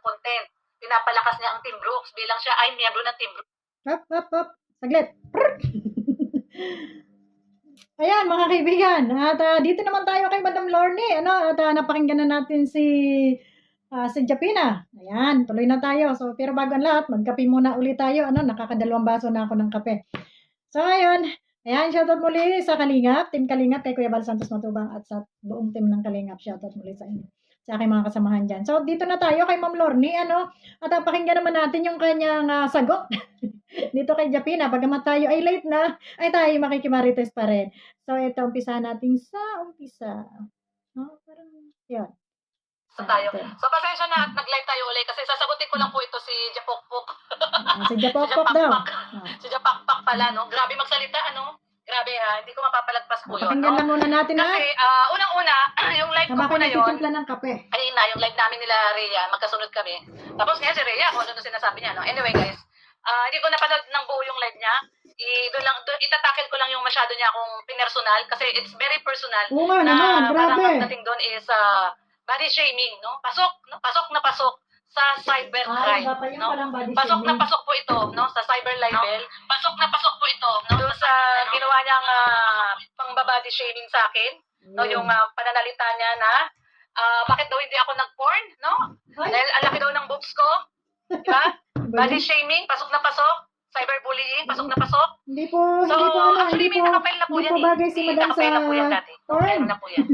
content. Pinapalakas niya ang Team Brooks bilang siya ay miyembro ng Team Brooks. Hop. Saglit. Ayan, mga kaibigan. At dito naman tayo kay Madam Lorne. At napakinggan na natin si Japina. Ayan, tuloy na tayo. So, pero bago ang lahat, magkape muna ulit tayo. Nakakadalawang baso na ako ng kape. So, ayun. Ayan, shoutout muli sa Kalingap, Team Kalingap, kay Kuya Bal Santos Matubang at sa buong team ng Kalingap. Shoutout muli sa inyo, sa aking mga kasamahan dyan. So, dito na tayo kay Ma'am Lorne, at pakinggan naman natin yung kanyang sagot dito kay Japina. Bagamat tayo ay late na, ay tayo makikimarites pa rin. So, ito, umpisa natin sa umpisa. Parang, yan. So tayo. So pasensya na at nag-live tayo ulit kasi sasagutin ko lang po ito si Japokpok. Si Japokpok daw. Si Japakpak pala, no? Grabe magsalita, ano? Grabe ha, hindi ko mapapalagpas po yun. Pakinggan lang muna natin kasi, unang-una, yung live ko po na yun. Nagtitimpla ng kape. Ayun na, yung live namin nila Rhea, magkasunod kami. Tapos nga si Rhea, kung ano sinasabi niya, no? Anyway guys, hindi ko napanood ng buo yung live niya. Itatakil ko lang yung masyado niya akong pinersonal kasi it's very personal. Oo nga naman, grabe. Parang dating doon is body shaming, no? Pasok na pasok sa cybercrime, no? Pasok na pasok po ito, no? Sa cyber libel. Pasok na pasok po ito, no? Doon sa ginawa niyang pang-body shaming sa akin, no? Yung pananalita niya na bakit daw hindi ako nag-porn, no? Dahil ang laki daw ng boobs ko, di ba? Body shaming, pasok na pasok. Cyberbullying, pasok na pasok. Hindi po, actually, may nakapile na po yan. Hindi po bagay si Madam sa na po yan dati. porn. Na po yan.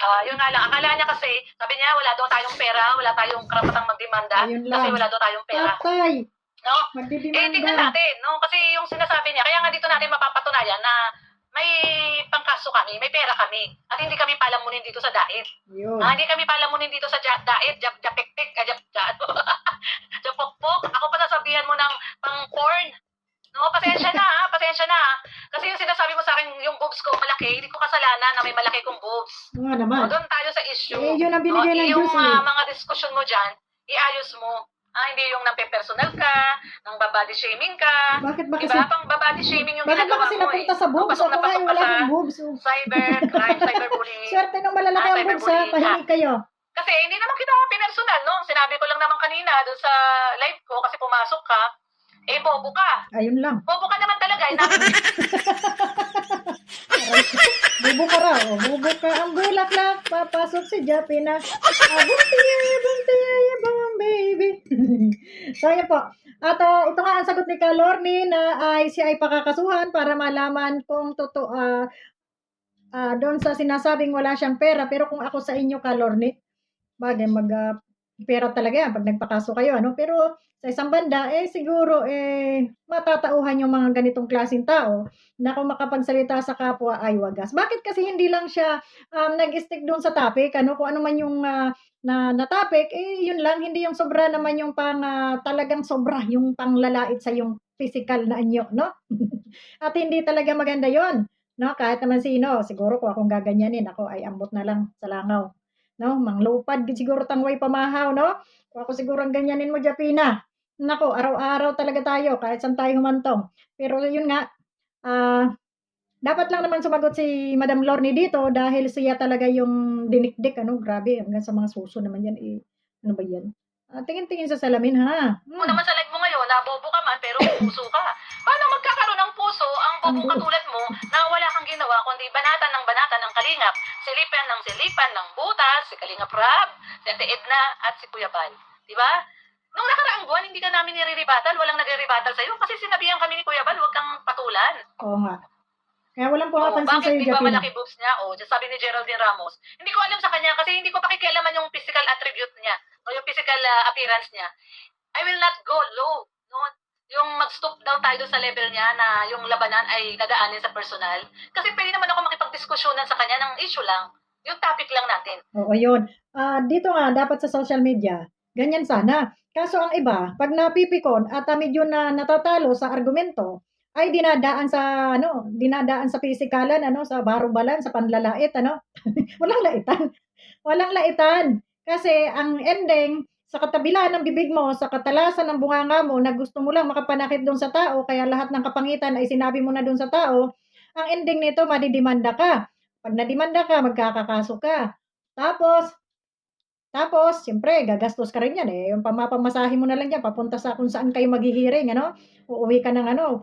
Yun nga lang, akala niya kasi, sabi niya, wala daw tayong pera, wala tayong karapatang magdemanda, kasi wala daw tayong pera. Patay! No? Magdidemanda. Tignan natin, no? Kasi yung sinasabi niya, kaya nga dito natin mapapatunayan na may pangkaso kami, may pera kami, at hindi kami palamunin dito sa daet. Hindi kami palamunin dito sa daet, japekpek, japokpok. Ako pa sasabihan mo ng pang-porn. No, pasensya na ha. Kasi yung sinasabi mo sa akin, yung boobs ko malaki, hindi ko kasalanan na may malaki kong boobs. Nga naman. Doon tayo sa issue. Yun ang binigay ng Diyos. Yung mga diskusyon mo dyan, iayos mo. Hindi yung nampe-personal ka, nang babody shaming ka. Bakit ba kasi? Diba? Pang babody shaming yung bakit ba kasi napunta sa boobs? Pasok na pasok ka sa cybercrime, cyberbullying. Swerte nung malalaki ang boobs ha, pahingi kayo. Kasi hindi naman kita personal, no? Sinabi ko lang naman kanina doon sa live ko kasi pumasok ka, bobo ka. Ayun lang. Bobo ka naman talaga. Bobo ka raw. Bobo ka. Ang bulaklak. Papasok si Japina. Buntiyaya, bang baby. So, yun po. At ito nga ang sagot ni Kalorne na siya ay pakakasuhan para malaman kung totoo doon sa sinasabing wala siyang pera. Pero kung ako sa inyo, Kalorne, bagay pera talaga yan pag nagpakaso kayo, pero sa isang banda, siguro, matatauhan yung mga ganitong klaseng tao na kung makapagsalita sa kapwa ay wagas. Bakit kasi hindi lang siya nag-stick doon sa topic, kung ano man yung na topic, yun lang, hindi yung sobra naman yung talagang sobra, yung panglalait sa yung physical na anyo, no? At hindi talaga maganda yon, no? Kahit naman sino, siguro kung akong gaganyanin, ako ay ambot na lang sa langaw. No, manglupad siguro tangway pamahaw, no? Kung ako siguro ang ganyanin mo, Japina. Nako, araw-araw talaga tayo, kahit saan tayo humantong. Pero yun nga, dapat lang naman sumagot si Madam Lorne dito dahil siya talaga yung dinikdik, grabe, hanggang sa mga suso naman yan, ano ba yan? Tingin-tingin sa salamin, ha? Kung naman sa live mo ngayon, nabobo ka man, pero may puso ka. Paano magkakaroon ng puso ang bobo katulad mo na wala kang ginawa kundi banatan ng kalingap, silipan ng butas, si Kalingap Rab, si Ate Edna, at si Kuya Bal. Diba? Nung nakaraang buwan, hindi ka namin nire-rebattle, walang nagre-rebattle sa'yo kasi sinabihan kami ni Kuya Bal, huwag kang patulan. Oo nga. Kaya walang pumapansin sa'yo, Japina. Bakit di ba malaki boobs niya? Sabi ni Geraldine Ramos. Hindi ko alam sa kanya kasi hindi ko pakikialaman yung physical attribute niya o yung physical appearance niya. I will not go low. No? Yung mag-stop daw tayo sa level niya na yung labanan ay dadaanin sa personal. Kasi pwede naman ako makipagdiskusyonan sa kanya ng issue lang. Yung topic lang natin. Oo, yun. Dito nga, dapat sa social media, ganyan sana. Kaso ang iba, pag napipikon at medyo na natatalo sa argumento, ay dinadaan sa pisikalan, sa barubalan, sa panlalait, Walang laitan. Kasi ang ending, sa katabila ng bibig mo, sa katalasan ng bunganga mo, na gusto mo lang makapanakit doon sa tao, kaya lahat ng kapangitan ay sinabi mo na doon sa tao, ang ending nito, madidimanda ka. Pag nadimanda ka, magkakakaso ka. Tapos, Tapos, siyempre, gagastos ka rin yan eh. Yung pamapamasahe mo na lang yan, papunta sa kung saan kayo maghihiring, ano? Uuwi ka ng ano,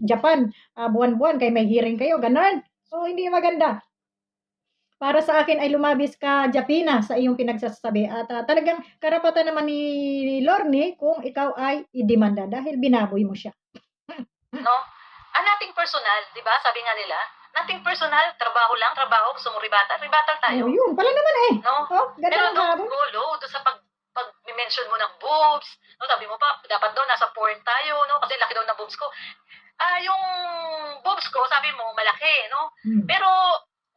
Japan, buwan-buwan, kayo may hearing kayo, ganun. So, hindi maganda. Para sa akin ay lumabis ka, Japina, sa iyong pinagsasabi. At talagang karapatan naman ni Lorne kung ikaw ay idemanda dahil binaboy mo siya. No? Nothing personal, di ba? Sabi nga nila, nothing personal, trabaho lang, trabaho, gusto mo ribatal tayo. Oh, yun, pala naman eh. No? Oh, ganda Pero ng don't habol. go low doon sa pag-mention mo ng boobs. No, sabi mo pa, dapat daw nasa porn tayo, no? Kasi laki daw ng boobs ko. Yung boobs ko, sabi mo, malaki, no? Pero,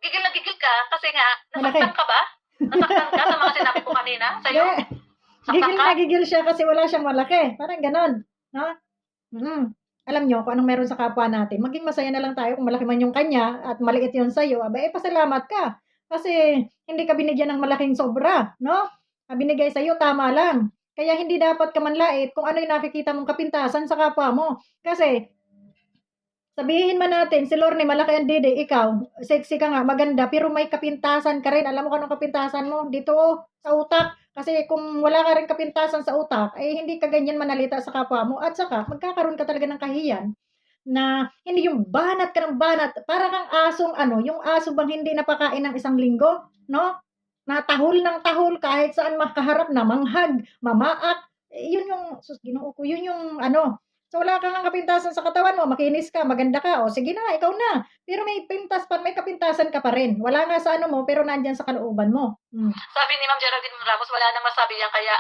gigil na gigil ka kasi nga, nasaktan ka ba? Nasaktan ka sa mga sinabi ko kanina sa'yo? Gigil na gigil siya kasi wala siyang malaki. Parang ganon. No? Alam nyo, kung anong meron sa kapwa natin, maging masaya na lang tayo kung malaki man yung kanya at maliit yun sa'yo, pasalamat ka. Kasi hindi ka binigyan ng malaking sobra, no? Binigay sa'yo, tama lang. Kaya hindi dapat ka manlait kung ano yung nakikita mong kapintasan sa kapwa mo. Kasi, sabihin man natin, si Lorne, malaki ang dede, ikaw, sexy ka nga, maganda, pero may kapintasan ka rin. Alam mo kung anong kapintasan mo? Dito, sa utak. Kasi kung wala ka rin kapintasan sa utak, ay hindi ka ganyan manalita sa kapwa mo. At saka, magkakaroon ka talaga ng kahiyan na hindi yung banat ka ng banat. Para kang asong yung aso bang hindi napakain ng isang linggo, no? Na tahol ng tahol kahit saan makaharap na manghag, mamaak. Yun yung, Ginoo ko, yun yung So, wala kang kapintasan sa katawan mo, makinis ka, maganda ka, o sige na, ikaw na. Pero may kapintasan ka pa rin. Wala nga sa mo, pero nandyan sa kalooban mo. Sabi ni Ma'am Geraldine Ramos, wala nang masabi yan, kaya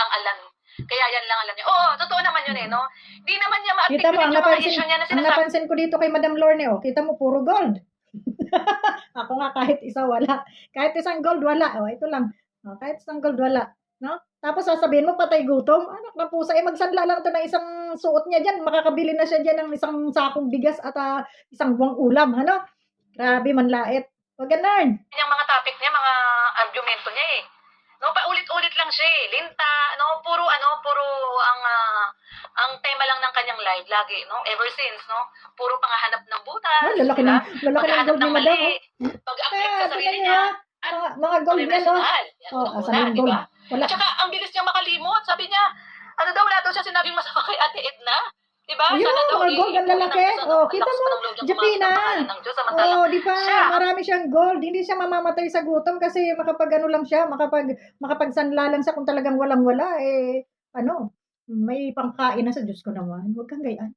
yan lang alam niya. Oo, totoo naman yun eh, no? Di naman niya Kita mo, ma-articulate yung mga issue niya na ang sinasabi. napansin ko dito kay Madam Lorne, kita mo, puro gold. Ako nga kahit isa wala. Kahit isang gold wala. Ito lang. Kahit isang gold wala. No? Tapos sasabihin mo, patay gutom. Anak na pusa, magsanla lang ito ng isang suot niya dyan. Makakabili na siya dyan ng isang sakong bigas at isang buwang ulam. Ano? Grabe, manlait. Huwag ganun. Yung mga topic niya, mga argumento niya eh. No, paulit-ulit lang siya eh. Linta, no, puro ang tema lang ng kanyang live lagi, no? Ever since, no? Puro pangahanap ng butas. Lalaki ng gold ni Madam. Pag-update sa sarili niya. Mga gold niya, no? Asan yung gold? Wala. Tsaka, ang bilis niya makalimot. Sabi niya, wala daw siya sinabing masama kay Ate Edna. Diba? Ayun, mga gold ang lalaki. Kita mo, Japina. Diba? Marami siyang gold. Hindi siya mamamatay sa gutom kasi lang siya, makapagsanla lang siya kung talagang walang-wala. May pangkain na sa Diyos ko naman. Huwag kang gayaan.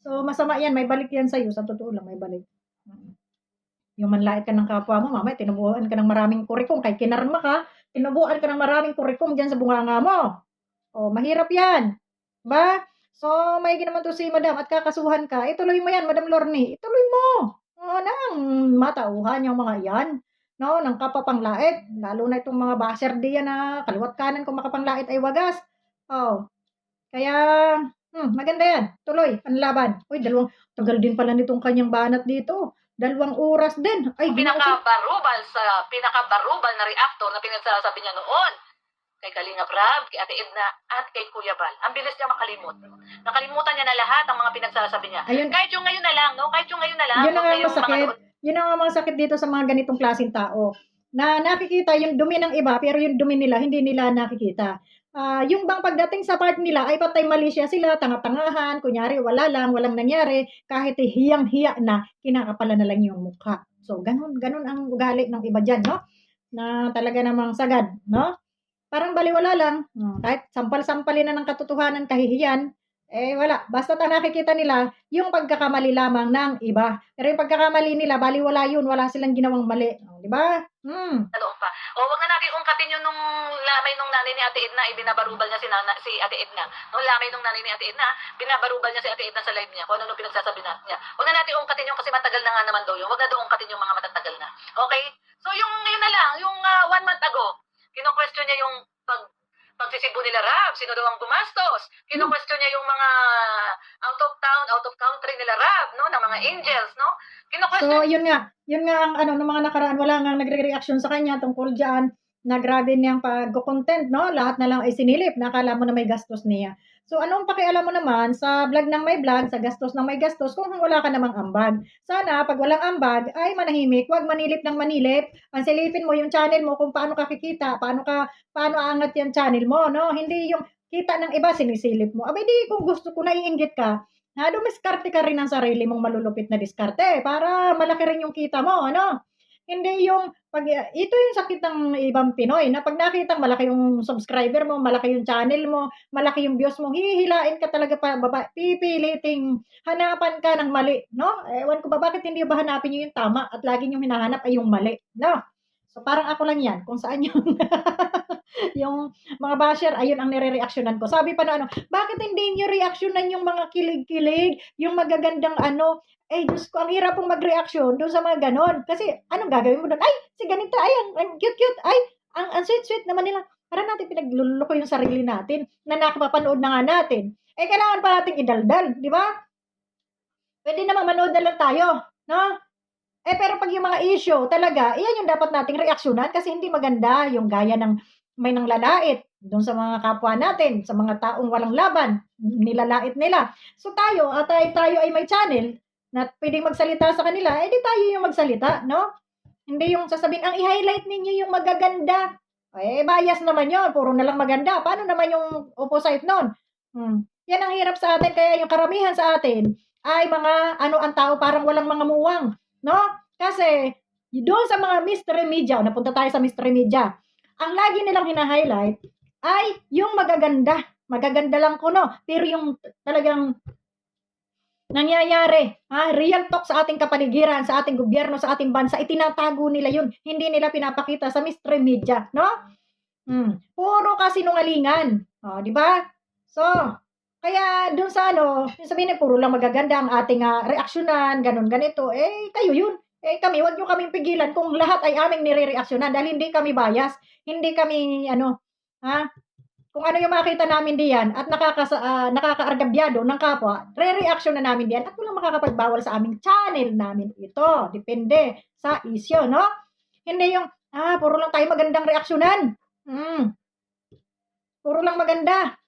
So, masama yan. May balik yan sa'yo. Sa totoo lang, may balik. Yung manlait ka ng kapwa mo, mamaya, tinubuan ka ng maraming kurikum. Kay kinarma ka, tinubuan ka ng maraming kurikum dyan sa bunganga mo. Mahirap yan. Diba? So, may ginaman to si Madam at kakasuhan ka. Ituloy mo yan, Madam Lorne. Ituloy mo. Nang matauhan yung mga yan. No, ng kapapanglait. Lalo na itong mga basher diyan na kaliwat kanan kung makapanglait ay wagas. Kaya, maganda yan. Tuloy, panlaban. Uy, tagal din pala nitong kanyang banat dito. 2 oras din. Ay, pinakabarubal na reactor na pinagsasabi niya noon. Kay Kalingap Rab, kay Ate Edna, at kay Kuya Bal. Ang bilis niya makalimot. Nakalimutan niya na lahat ang mga pinagsasabi niya. Ayun. Kahit yung ngayon na lang, no? Kahit yung ngayon na lang. Yun ang masakit. Yun ang masakit dito sa mga ganitong klaseng tao. Na nakikita yung dumi ng iba, pero yung dumi nila, hindi nila nakikita. Yung bang pagdating sa part nila, ay patay mali siya sila, tanga-tangahan, kunyari, walang nangyari, kahit hiyang-hiya na, kinakapala na lang yung mukha. So, ganun ang ugali ng iba dyan, no? Na talaga namang sagad, no? Parang baliwala lang. Kahit sampal-sampalin na ng katotohanan, kahihiyan, wala. Basta nakikita nila yung pagkakamali lamang ng iba. Pero yung pagkakamali nila, baliwala yun. Wala silang ginawang mali. Di ba? Talong pa. Wag na natin ungkatin yun nung lamay nung nanay ni Ate Edna, binabarubal niya si Ate Edna. Nung lamay nung nanay ni Ate Edna, binabarubal niya si Ate Edna sa live niya. Kung ano pinagsasabi niya. Wag na natin ungkatin yun kasi matagal na nga naman daw yun. Wag na daw ungkatin yung mga matatagal na. Okay? So yung ngayon na lang, yung 1 month ago, kino-question niya yung pagsisibo nila Rab, sino daw ang gumastos. Kino-question niya yung mga out of town, out of country nila Rab, no, ng mga angels, no? Kino-question. So, yun nga ang ng mga nakaraan, wala nga nagre-reaction sa kanya tungkol diyan na grabe niyang pag-content, no? Lahat na lang ay sinilip, nakala mo na may gastos niya. So, anong pakialam mo naman sa vlog ng may vlog, sa gastos ng may gastos, kung wala ka namang ambag? Sana, pag walang ambag, ay manahimik, wag manilip ng manilip. Ang silipin mo yung channel mo kung paano ka kikita, paano aangat yung channel mo, no? Hindi yung kita ng iba, sinisilip mo. Abay, di, kung gusto ko, naiinggit ka, dumiskarte ka rin ng sarili mong malulupit na diskarte para malaki rin yung kita mo, ano? Hindi yung ito yung sakit ng ibang Pinoy na pag nakitang malaki yung subscriber mo, malaki yung channel mo, malaki yung views mo, hihilain ka talaga pa baba, pipiliting hanapan ka ng mali, no? Ewan ko ba bakit hindi ba hanapin niyo yung tama at lagi niyo hinahanap ay yung mali, no? So parang ako lang 'yan kung saan yung yung mga basher ayun ang nire-reaksyonan ko. Sabi pa na ano, bakit hindi niyo reaksyonan yung mga kilig-kilig, yung magagandang ano, Diyos ko, ang hirap pong mag-reaksyon doon sa mga ganon. Kasi, anong gagawin mo doon? Ay, si ganito, ay, ang cute-cute, ay, ang sweet-sweet naman nila. Para natin pinagluloko yung sarili natin na nakapapanood na nga natin. Kailangan pa nating idaldal, di ba? Pwede naman manood na lang tayo, no? Pero pag yung mga issue, talaga, iyan yung dapat nating reaksyonan kasi hindi maganda yung gaya ng may nang lalait doon sa mga kapwa natin, sa mga taong walang laban, nilalait nila. So tayo, at tayo ay may channel, na pwedeng magsalita sa kanila, di tayo yung magsalita, no? Hindi yung sasabihin, ang i-highlight ninyo yung magaganda. Bias naman yon, puro na lang maganda. Paano naman yung opposite nun? Yan ang hirap sa atin, kaya yung karamihan sa atin ay mga, ang tao parang walang mga muwang, no? Kasi, doon sa mga mystery media, napunta tayo sa mystery media, ang lagi nilang hina-highlight ay yung magaganda. Magaganda lang ko, no? Pero yung talagang nangyayari, real talk sa ating kapaligiran, sa ating gobyerno, sa ating bansa, itinatago nila yun. Hindi nila pinapakita sa mystery media, no? Puro kasinungalingan. Di ba? So, kaya dun sa yung sabihin puro lang magaganda ang ating reaksyonan, ganun, ganito, kayo yun. Kami, wag nyo kaming pigilan kung lahat ay aming nire-reaksyonan dahil hindi kami bias, hindi kami, kung ano yung makita namin diyan at nakakaargabyado ng kapwa, re-reaction na namin diyan at walang makakapagbawal sa aming channel namin ito. Depende sa issue, no? Hindi yung, puro lang tayo magandang reaksyonan. Puro lang maganda.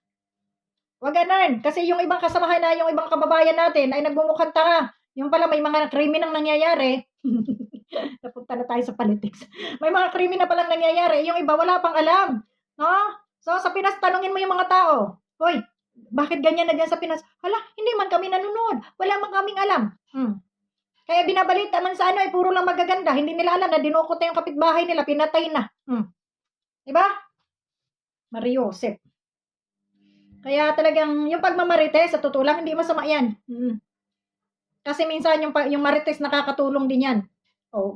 Wag ganun. Kasi yung ibang kasamahan na, yung ibang kababayan natin ay nagmumukhang tanga. Yung pala may mga kriminang nangyayari. Napunta na tayo sa politics. May mga krimen na palang nangyayari. Yung iba wala pang alam. No? So, sa Pinas, tanungin mo yung mga tao. Hoy, bakit ganyan na dyan sa Pinas? Hala, hindi man kami nanonood. Wala man kaming alam. Kaya binabalita man sa puro lang magaganda. Hindi nila alam na dinukot na yung kapitbahay nila, pinatay na. Diba? Mariosep. Kaya talagang, yung pagmamarites, sa totoo lang, hindi masama yan. Kasi minsan, yung marites nakakatulong din yan.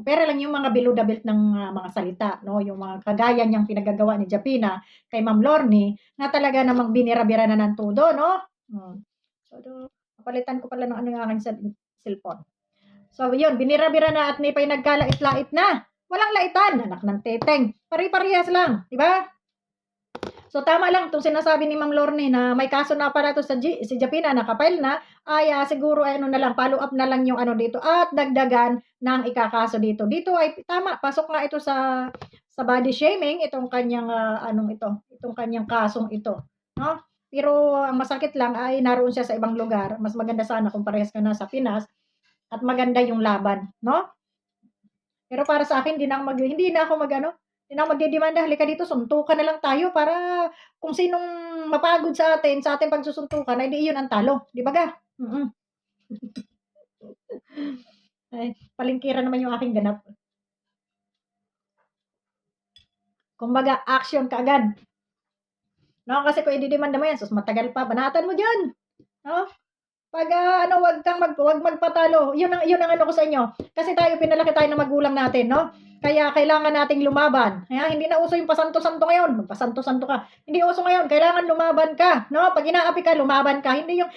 Pero lang yung mga below the belt ng mga salita, no? Yung mga kagaya niyang pinagagawa ni Japina kay Ma'am Lorne na talaga namang binira-bira na ng todo, no? So, napalitan ko pala ng aking cellphone. So, yun, binira-bira na at may nagkalait-lait na. Walang laitan, anak ng teteng. Pari-parehas lang, di ba? So, tama lang itong sinasabi ni Ma'am Lorne na may kaso na pala ito si Japina, nakapile na, siguro na lang, follow up na lang yung dito at dagdagan ng ikakaso dito. Dito ay tama, pasok nga ito sa body shaming, itong kanyang, itong kanyang kasong ito. No? Pero ang masakit lang ay naroon siya sa ibang lugar. Mas maganda sana kung parehas ka na sa Pinas at maganda yung laban. No? Pero para sa akin, hindi na ako magdedemanda, halika dito, suntukan na lang tayo para kung sinong mapagod sa ating pagsusuntukan, ay di iyon ang talo. Di ba ga? Ay, palingkira naman yung aking ganap. Kumbaga, action kaagad. No, kasi kung i-demanda mo yan, sus matagal pa, banatan mo dyan. No? Pag wag magpatalo. Yun ang ko sa inyo. Kasi pinalaki tayo ng magulang natin, no? Kaya kailangan nating lumaban. Hindi na uso yung pasanto-santo ngayon. Magpasanto-santo ka. Hindi uso ngayon. Kailangan lumaban ka, no? Pag inaapi ka, lumaban ka. Hindi yung,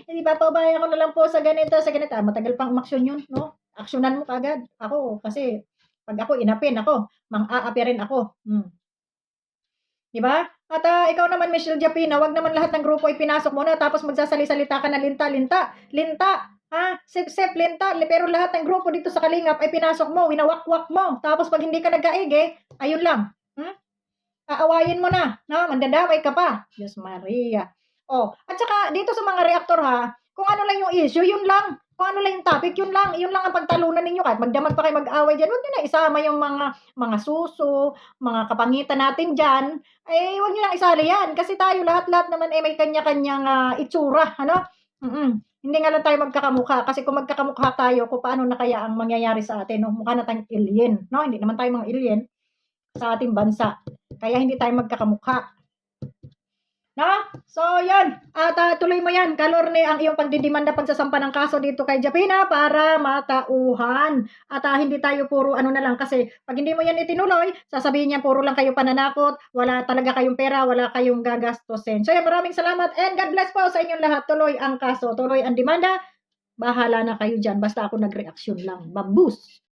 hindi papabayaan ko na lang po sa ganito, sa ganito. Matagal pang umaksyon yun, no? Aksyonan mo kagad. Ako, kasi pag ako inapin ako, mang-aapi rin ako. Diba? At ikaw naman, Michelle Japina, wag naman lahat ng grupo ay pinasok mo na tapos magsasali-salita ka na linta. Sip-sip, linta. Pero lahat ng grupo dito sa Kalingap ay pinasok mo, winawakwak mo. Tapos pag hindi ka nag-aig, ayun lang. Aawayin mo na, no? Mandadamay ka pa. Diyos Maria. Oh, at saka dito sa mga reaktor ha, kung ano lang yung issue, yun lang. Kung ano lang yung topic, yun lang. Yun lang ang pagtalunan ninyo. Kahit magdamag pa kayo mag-away dyan, huwag nyo na isama yung mga suso, mga kapangitan natin dyan. Eh, huwag nyo na isali yan. Kasi tayo lahat-lahat naman may kanya-kanyang itsura. Ano? Hindi nga lang tayo magkakamukha. Kasi kung magkakamukha tayo, kung paano na kaya ang mangyayari sa atin, no? Mukha na tayong alien. No? Hindi naman tayo mga alien sa ating bansa. Kaya hindi tayo magkakamukha. No? So, yan. At tuloy mo yan, Kalorne, ang iyong pagdidimanda pagsasampa ng kaso dito kay Japina para matauhan. At hindi tayo puro ano na lang kasi pag hindi mo yan itinuloy, sasabihin niya puro lang kayo pananakot, wala talaga kayong pera, wala kayong gagastusin. So, yan, maraming salamat and God bless po sa inyong lahat. Tuloy ang kaso, tuloy ang demanda. Bahala na kayo dyan. Basta ako nag-reaction lang. Babus!